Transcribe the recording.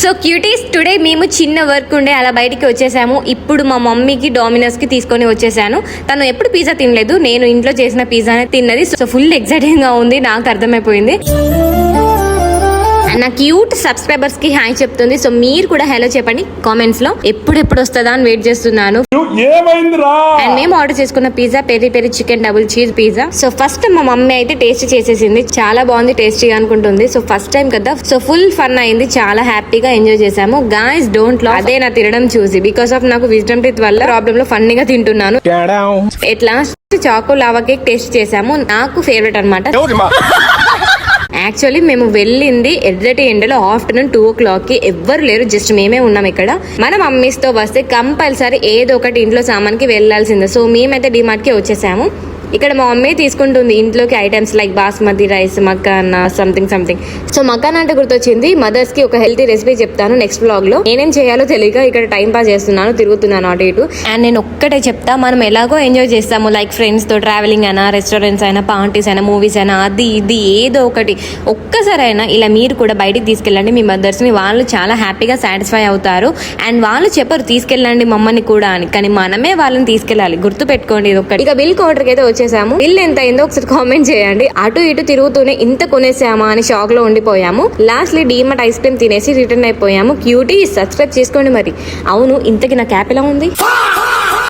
So cuties, today మేము చిన్న work ఉండే అలా బయటికి వచ్చేసాము. ఇప్పుడు మా మమ్మీకి డామినోస్ కి తీసుకొని వచ్చేసాను. తను ఎప్పుడు పిజ్జా తినలేదు, నేను ఇంట్లో చేసిన పిజ్జానే తిన్నది. సో ఫుల్ ఎక్సైటింగ్ గా ఉంది, నాకు అర్థమైపోయింది. నా క్యూట్ సబ్స్క్రైబర్స్ కి హాయ్ చెప్తుంది. సో మీరు కూడా హలో చెప్పండి కామెంట్స్ లో. ఎప్పుడెప్పుడు వస్తుందా అని వెయిట్ చేస్తున్నాను. అండ్ మేము ఆర్డర్ చేసుకున్న pizza peri peri chicken double cheese pizza. So first మా మమ్మీ అయితే టేస్ట్ చేసేసింది, చాలా బాగుంది, టేస్టీగా అనుకుంటుంది. సో ఫస్ట్ టైం కదా, సో ఫుల్ ఫన్ అయింది, చాలా హ్యాపీగా ఎంజాయ్ చేసాము. గాయ్స్ డోంట్ లాస్, అదే నా తినడం చూసి, బికాస్ ఆఫ్ నాకు విజ్డమ్ టీత్ వల్ల ప్రాబ్లమ్ లో ఫన్నీగా తింటున్నాను. ఎట్లా చాకో లావా కేక్ టేస్ట్ చేసాము, నాకు ఫేవరెట్ అన్నమాట. యాక్చువల్లీ మేము వెళ్ళింది ఎర్రటి ఎండలో ఆఫ్టర్నూన్ 2 o'clock కి. ఎవ్వరు లేరు, జస్ట్ మేమే ఉన్నాం ఇక్కడ. మన మమ్మీస్ తో వస్తే కంపల్సరీ ఏదో ఒకటి ఇంట్లో సామాన్కి వెళ్లాల్సిందే. సో మేమైతే డిమార్ట్ కి వచ్చేసాము. ఇక్కడ మా మమ్మీ తీసుకుంటుంది ఇంట్లోకి items like basmati rice, makhana, something. So makhana అంటే గుర్తొచ్చింది, మదర్స్ కి ఒక హెల్తీ రెసిపీ చెప్తాను నెక్స్ట్ వ్లాగ్ లో. నేనేం చేయాలో తెలియక ఇక్కడ టైం పాస్ చేస్తున్నాను, తిరుగుతున్నాను అటు ఇటు. అండ్ నేను ఒక్కటే చెప్తా, మనం ఎలాగో ఎంజాయ్ చేస్తాము, లైక్ ఫ్రెండ్స్ తో ట్రావెలింగ్ అయినా, రెస్టారెంట్స్ అయినా, పార్టీస్ అయినా, మూవీస్ అయినా, అది ఇది ఏదో ఒకటి. ఒక్కసారైనా ఇలా మీరు కూడా బయటికి తీసుకెళ్ళండి మీ మదర్స్ ని, వాళ్ళు చాలా హ్యాపీగా సాటిస్ఫై అవుతారు. అండ్ వాళ్ళు చెప్పరు తీసుకెళ్ళండి మమ్మల్ని కూడా అని, కానీ మనమే వాళ్ళని తీసుకెళ్ళాలి, గుర్తు పెట్టుకోండి ఇది ఒక్కటి. ఇక బిల్ కౌంటర్ కి అయితే వచ్చేసాము. బిల్ ఎంత అయిందో ఒకసారి కామెంట్ చేయండి. అటు ఇటు తిరుగుతూనే ఇంత కొనేసామా అని షాక్ లో ఉండిపోయాము. లాస్ట్లీ డీమార్ట్ ఐస్ క్రీమ్ తినేసి రిటర్న్ అయిపోయాము. క్యూటీ సబ్స్క్రైబ్ చేసుకోండి మరి. అవును, ఇంతకి నా క్యాప్ ఎలా ఉంది?